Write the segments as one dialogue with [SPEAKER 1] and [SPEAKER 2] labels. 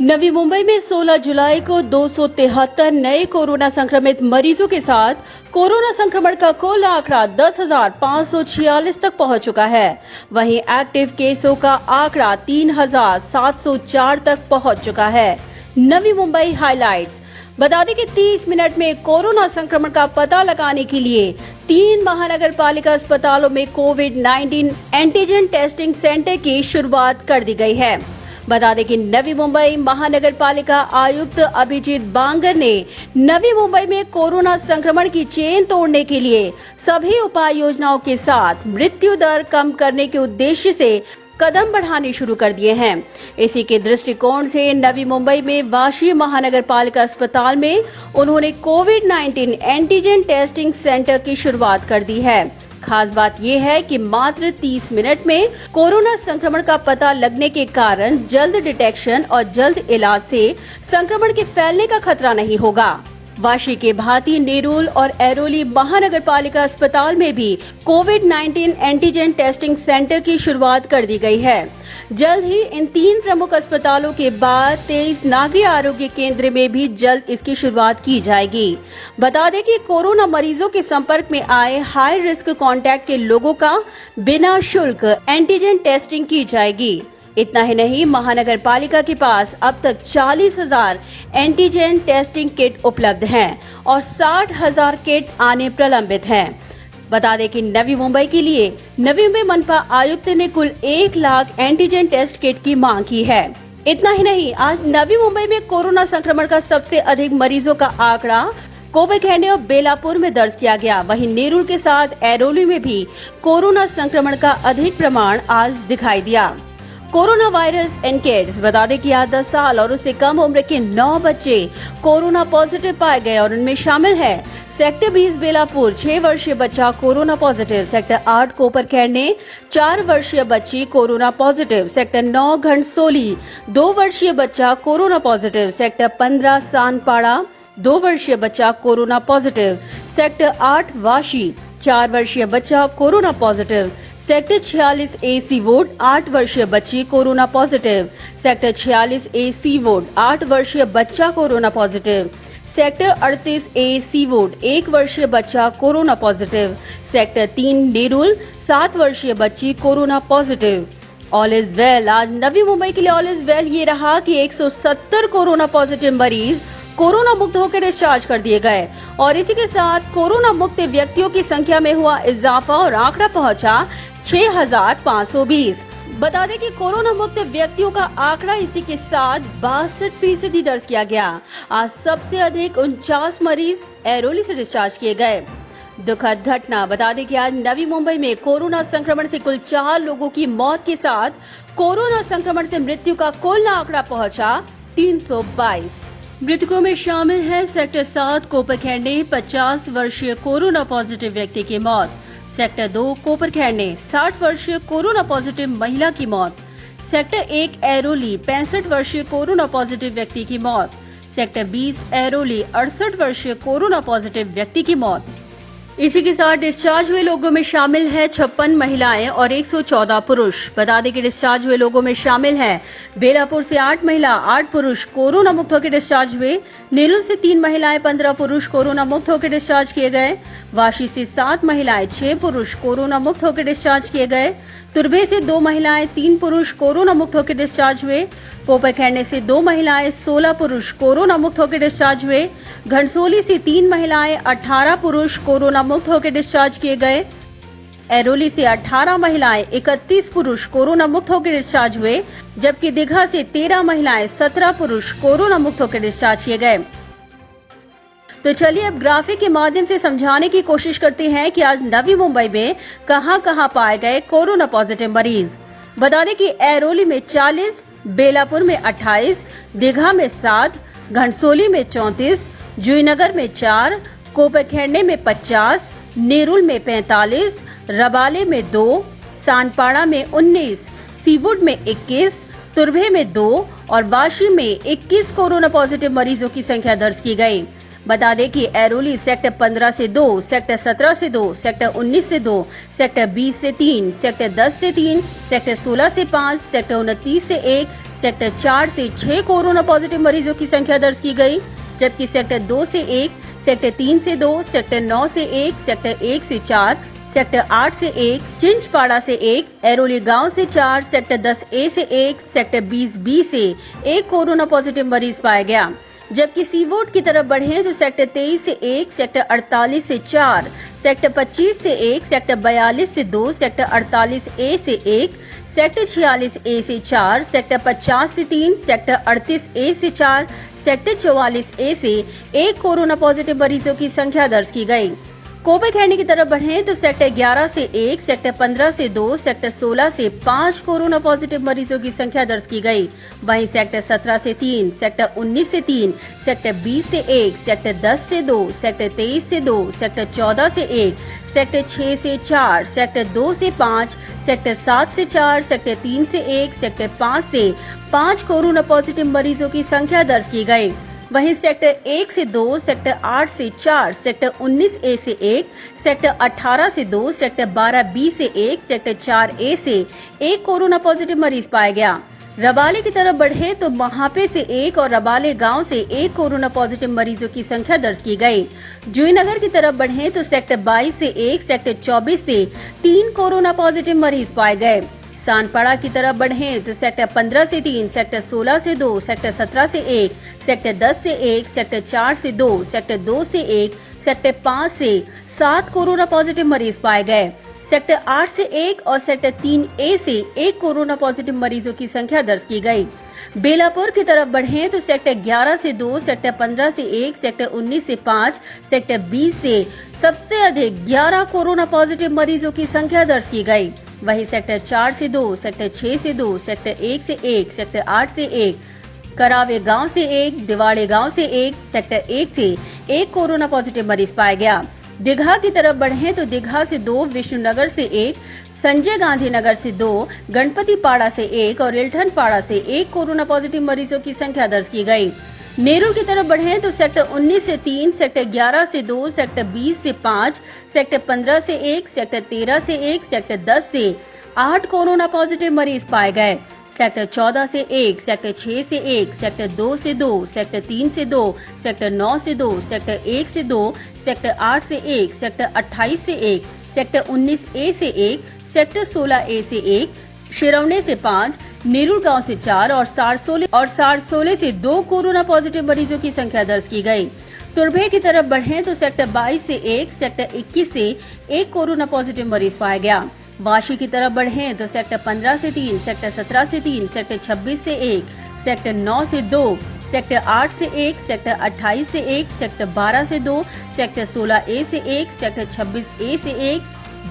[SPEAKER 1] नवी मुंबई में 16 जुलाई को 273 नए कोरोना संक्रमित मरीजों के साथ कोरोना संक्रमण का कुल आंकड़ा 10,546 तक पहुंच चुका है। वहीं एक्टिव केसों का आंकड़ा 3,704 तक पहुंच चुका है। नवी मुंबई हाइलाइट्स। बता दें कि 30 मिनट में कोरोना संक्रमण का पता लगाने के लिए 3 महानगर पालिका अस्पतालों में कोविड-19 एंटीजन टेस्टिंग सेंटर की शुरुआत कर दी गई है। बता दें कि नवी मुंबई महानगर पालिका आयुक्त अभिजीत बांगर ने नवी मुंबई में कोरोना संक्रमण की चेन तोड़ने के लिए सभी उपाय योजनाओं के साथ मृत्यु दर कम करने के उद्देश्य से कदम बढ़ाने शुरू कर दिए हैं। इसी के दृष्टिकोण से नवी मुंबई में वाशी महानगर पालिका अस्पताल में उन्होंने कोविड-19 एंटीजन टेस्टिंग सेंटर की शुरुआत कर दी है। खास बात यह है कि मात्र 30 मिनट में कोरोना संक्रमण का पता लगने के कारण जल्द डिटेक्शन और जल्द इलाज से संक्रमण के फैलने का खतरा नहीं होगा। वाशी के भाती, नेरुल और एरोली महानगर पालिका अस्पताल में भी कोविड-19 एंटीजन टेस्टिंग सेंटर की शुरुआत कर दी गई है। जल्द ही इन 3 प्रमुख अस्पतालों के बाद 23 नागरिक आरोग्य केंद्र में भी जल्द इसकी शुरुआत की जाएगी। बता दें कि कोरोना मरीजों के संपर्क में आए हाई रिस्क कॉन्टैक्ट के लोगों का बिना शुल्क एंटीजन टेस्टिंग की जाएगी। इतना ही नहीं, महानगर पालिका के पास अब तक 40,000 एंटीजन टेस्टिंग किट उपलब्ध हैं और 60,000 किट आने प्रलंबित हैं। बता दें कि नवी मुंबई के लिए नवी मुंबई मनपा आयुक्त ने कुल 1 लाख एंटीजन टेस्ट किट की मांग की है। इतना ही नहीं, आज नवी मुंबई में कोरोना संक्रमण का सबसे अधिक मरीजों का आंकड़ा कोबेखेंडे और बेलापुर में दर्ज किया गया। वहीं नेरुल के साथ एरोली में भी कोरोना संक्रमण का अधिक प्रमाण आज दिखाई दिया। Corona virus in kids. बता दें कि आज 10 साल और उससे कम उम्र के 9 बच्चे कोरोना पॉजिटिव पाए गए और उनमें शामिल है सेक्टर 20 बेलापुर 6 वर्षीय बच्चा कोरोना पॉजिटिव, सेक्टर 8 कोपरखेड़ने 4 वर्षीय बच्ची कोरोना पॉजिटिव, सेक्टर 9 घंटसोली 2 वर्षीय बच्चा कोरोना पॉजिटिव, सेक्टर 15 सानपाड़ा 2 वर्षीय बच्चा कोरोना पॉजिटिव, सेक्टर 8 वाशी 4 वर्षीय बच्चा कोरोना पॉजिटिव, सेक्टर 46 ए सी वोड 8 वर्षीय बच्ची कोरोना पॉजिटिव, सेक्टर 46 ए सी वोड 8 वर्षीय बच्चा कोरोना पॉजिटिव, सेक्टर 38 ए सी वोड 1 वर्षीय बच्चा कोरोना पॉजिटिव, सेक्टर 3 नेरुल 7 वर्षीय बच्ची corona positive. All is well. आज नवी मुंबई के लिए ऑल इज वेल ये रहा कि 170 कोरोना पॉजिटिव मरीज कोरोना मुक्त होकर डिस्चार्ज कर दिए गए और इसी के साथ कोरोना मुक्त व्यक्तियों की संख्या में हुआ इजाफा और आंकड़ा पहुंचा 6,520। बता दें कि कोरोना मुक्त व्यक्तियों का आंकड़ा इसी के साथ 62% दर्ज किया गया। आज सबसे अधिक 49 मरीज एरोली से डिस्चार्ज किए गए। दुखद घटना। बता दें कि आज नवी मुंबई में कोरोना संक्रमण से कुल 4 लोगों की मौत के साथ कोरोना संक्रमण से मृत्यु का कुल आंकड़ा पहुंचा 322। मृतकों में शामिल है सेक्टर 7 कोपरखेड़ने 50 वर्षीय कोरोना पॉजिटिव व्यक्ति की मौत, सेक्टर 2 कोपरखेड़ने 60 वर्षीय कोरोना पॉजिटिव महिला की मौत, सेक्टर 1 एरोली 65 वर्षीय कोरोना पॉजिटिव व्यक्ति की मौत, सेक्टर 20 एरोली 68 वर्षीय कोरोना पॉजिटिव व्यक्ति की मौत। इसी के साथ डिस्चार्ज हुए लोगों में शामिल है 56 महिलाएं और 114 पुरुष। बता दें कि डिस्चार्ज हुए लोगों में शामिल है बेलापुर से 8 महिला 8 पुरुष कोरोना मुक्त होकर डिस्चार्ज हुए, नेरुल से 3 महिलाएं 15 पुरुष कोरोना मुक्त होकर डिस्चार्ज किए गए, वाशी से 7 महिलाएं 6 पुरुष कोरोना मुक्त होकर डिस्चार्ज किए गए, तुर्भे से 2 महिलाएं 3 पुरुष कोरोना मुक्त होकर डिस्चार्ज हुए, कोपरखेड़ने से 2 महिलाएं 16 पुरुष कोरोना मुक्त होकर डिस्चार्ज हुए, घंटसोली से 3 महिलाएं 18 पुरुष कोरोना मुक्त होकर डिस्चार्ज किए गए, एरोली से 18 महिलाएं 31 पुरुष कोरोना मुक्त होकर डिस्चार्ज हुए, जबकि दीघा से 13 महिलाएं 17 पुरुष कोरोना मुक्त होकर डिस्चार्ज किए गए। तो चलिए अब ग्राफिक के माध्यम से समझाने की कोशिश करते हैं कि आज नवी मुंबई में कहां-कहां पाए गए कोरोना पॉजिटिव मरीज। बता दें कि एरोली में 40, बेलापुर में 28, दीघा में 7, घंटसोली में 34, जूहीनगर में 4, कोपरखेड़ने में 50, नेरुल में 45, रबाले में 2, सानपाड़ा में 19, सीवुड में 21, तुर्भे में 2 और वाशी में 21 कोरोना पॉजिटिव मरीजों की संख्या दर्ज की गई। बता दें कि एरोली सेक्टर 15 से 2, सेक्टर 17 से 2, सेक्टर 19 से 2, सेक्टर 20 से 3, सेक्टर 10 से 3, सेक्टर 16 से 5, सेक्टर 29 से 1, सेक्टर 4 से 6 कोरोना पॉजिटिव मरीजों की संख्या दर्ज की गई, जबकि सेक्टर 2 से 1, सेक्टर 3 से 2, सेक्टर 9 से 1, सेक्टर 1 से 4, सेक्टर 8 से 1, चिंचपाड़ा से 1, एरोली गांव से 4, सेक्टर 10A से 1, सेक्टर 20B से 1 कोरोना पॉजिटिव मरीज पाया गया। जबकि सीवोट की तरफ बढ़े तो सेक्टर 23 से 1, सेक्टर 48 से 4, सेक्टर 25 से 1, सेक्टर 42 से 2, सेक्टर 48A से 1, सेक्टर 46A से 4, सेक्टर 50 से 3, सेक्टर 38A से 4, सेक्टर 44A से 1 कोरोना पॉजिटिव मरीजों की संख्या दर्ज की गई। कोपेखैनी की तरफ बढ़े तो सेक्टर 11 से 1, सेक्टर 15 से 2, सेक्टर 16 से 5 कोरोना पॉजिटिव मरीजों की संख्या दर्ज की गई। वहीं सेक्टर 17 से 3, सेक्टर 19 से 3, सेक्टर 20 से 1, सेक्टर 10 से 2, सेक्टर 23 से 2, सेक्टर 14 से 1, सेक्टर 6 से 4, सेक्टर 2 से 5, सेक्टर 7 से 4, सेक्टर 3 से 1, सेक्टर 5 से 5 कोरोना पॉजिटिव मरीजों की संख्या दर्ज की गई। वहीं सेक्टर 1 से 2, सेक्टर 8 से 4, सेक्टर 19A से 1, सेक्टर 18 से 2, सेक्टर 12B से 1, सेक्टर 4A से 1 कोरोना पॉजिटिव मरीज पाया गया। रबाले की तरफ बढ़े तो महापे से 1 और रबाले गांव से 1 कोरोना पॉजिटिव मरीजों की संख्या दर्ज की गई। जूहीनगर की तरफ बढ़े तो सेक्टर 22 से 1, सेक्टर 24 से 3 कोरोना पॉजिटिव मरीज पाए गए। सानपाड़ा की तरफ बढ़े तो सेक्टर 15 से 3, सेक्टर 16 से 2, सेक्टर 17 से 1, सेक्टर 10 से 1, सेक्टर 4 से 2, सेक्टर 2 से 1, सेक्टर 5 से 7 कोरोना पॉजिटिव मरीज पाए गए। सेक्टर 8 से 1 और सेक्टर 3A से 1 कोरोना पॉजिटिव मरीजों की संख्या दर्ज की गई। बेलापुर की तरफ बढ़े तो सेक्टर 11 से 2, सेक्टर 15 से 1, सेक्टर 19 से 5, सेक्टर 20 से सबसे अधिक 11 कोरोना पॉजिटिव मरीजों की संख्या दर्ज की गई। वहीं सेक्टर 4 से 2, सेक्टर 6 से 2, सेक्टर 1 से 1, सेक्टर 8 से 1, करावे गांव से 1, दिवाड़े गांव से 1, सेक्टर 1 से 1 कोरोना पॉजिटिव मरीज पाया गया। दीघा की तरफ बढ़े तो दीघा से 2, विष्णुनगर से 1, संजय गांधी नगर से 2, गणपति पाड़ा से 1 और इल्ठन पाड़ा से 1 कोरोना पॉजिटिव मरीजों की संख्या दर्ज की गई। नेहरू की तरफ बढ़े तो सेक्टर 19 से 3, सेक्टर 11 से 2, सेक्टर 20 से 5, सेक्टर 15 से 1, सेक्टर 13 से 1, सेक्टर 10 से 8 कोरोना पॉजिटिव मरीज पाए गए। सेक्टर 14 से 1, सेक्टर 6 से 1, सेक्टर 2 से 2, सेक्टर 3 से 2, सेक्टर 9 से 2, सेक्टर 1 से 2, सेक्टर 8 से 1, सेक्टर 28 से 1, सेक्टर 19A से 1, सेक्टर 16A से 1, शिरवने से 5, नेहरू गांव से 4 और सारसोले से 2 कोरोना पॉजिटिव मरीजों की संख्या दर्ज की गई। तुर्भे की तरफ बढ़े तो सेक्टर 22 से 1, सेक्टर 21 से 1 कोरोना पॉजिटिव मरीज पाया गया। वाशी की तरफ बढ़े तो सेक्टर 15 से 3, सेक्टर 17 से 3, सेक्टर 26 से 1, सेक्टर 9 से 2, सेक्टर 8 से 1, सेक्टर 28 से 1, सेक्टर 12 से 2, सेक्टर 16A से 1, सेक्टर 26A से 1,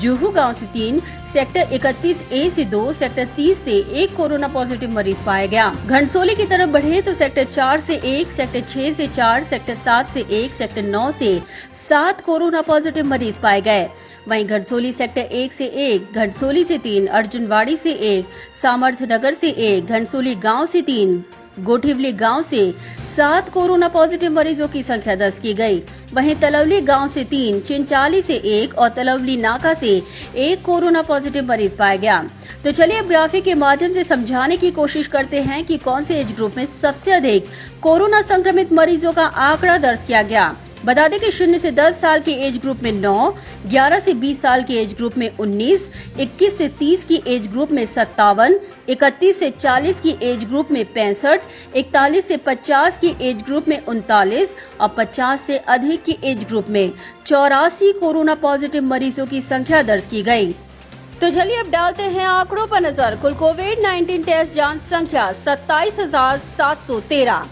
[SPEAKER 1] जुहू गांव से 3, सेक्टर 31A से 2, सेक्टर 30 से 1 कोरोना पॉजिटिव मरीज पाया गया। घनसोली की तरफ बढ़े तो सेक्टर 4 से 1, सेक्टर 6 से 4, सेक्टर 7 से 1, सेक्टर 9 से 7 कोरोना पॉजिटिव मरीज पाए गए। वहीं घनसोली सेक्टर 1 से 1, घनसोली से 3, अर्जुनवाड़ी से 1, सामर्थ नगर से 1, घनसोली गांव से 3, गोठिवली गांव से 7 कोरोना पॉजिटिव मरीजों की संख्या दर्ज की गई। वहीं तलवली गांव से 3, चिंचाली से 1 और तलवली नाका से 1 कोरोना पॉजिटिव मरीज पाया गया। तो चलिए अब ग्राफिक के माध्यम से समझाने की कोशिश करते हैं कि कौन से एज ग्रुप में सबसे अधिक कोरोना संक्रमित मरीजों का आंकड़ा दर्ज किया गया। बता दें कि 0 से 10 साल के एज ग्रुप में 9, 11 से 20 साल के एज ग्रुप में 19, 21 से 30 की एज ग्रुप में 57, 31 से 40 की एज ग्रुप में 65, 41 से 50 की एज ग्रुप में 39 और 50 से अधिक की एज ग्रुप में 84 कोरोना पॉजिटिव मरीजों की संख्या दर्ज की गई। तो चलिए अब डालते हैं आंकड़ों पर नजर। कुल कोविड-19 टेस्ट जांच संख्या 27,713।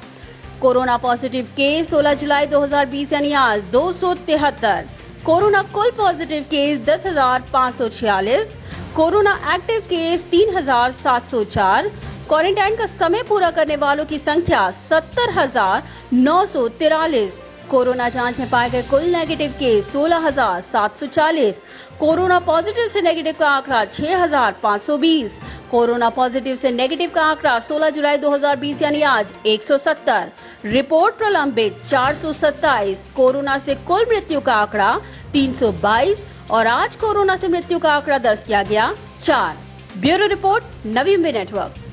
[SPEAKER 1] कोरोना पॉजिटिव केस 16 जुलाई 2020 यानी आज 273। कोरोना कुल positive case 10,546। Corona active case 3,704। Quarantine का समय पूरा करने वालों की संख्या 70,943। कोरोना जांच में पाए गए कुल नेगेटिव केस 16,740। कोरोना पॉजिटिव से नेगेटिव का आंकड़ा 6,520। कोरोना पॉजिटिव से नेगेटिव का आंकड़ा 16 जुलाई 2020 यानी आज 170। रिपोर्ट प्रलंबित 427। कोरोना से कुल मृत्यु का आंकड़ा 322 और आज कोरोना से मृत्यु का आंकड़ा दर्ज किया गया 4। Bureau report, Navi Mumbai network.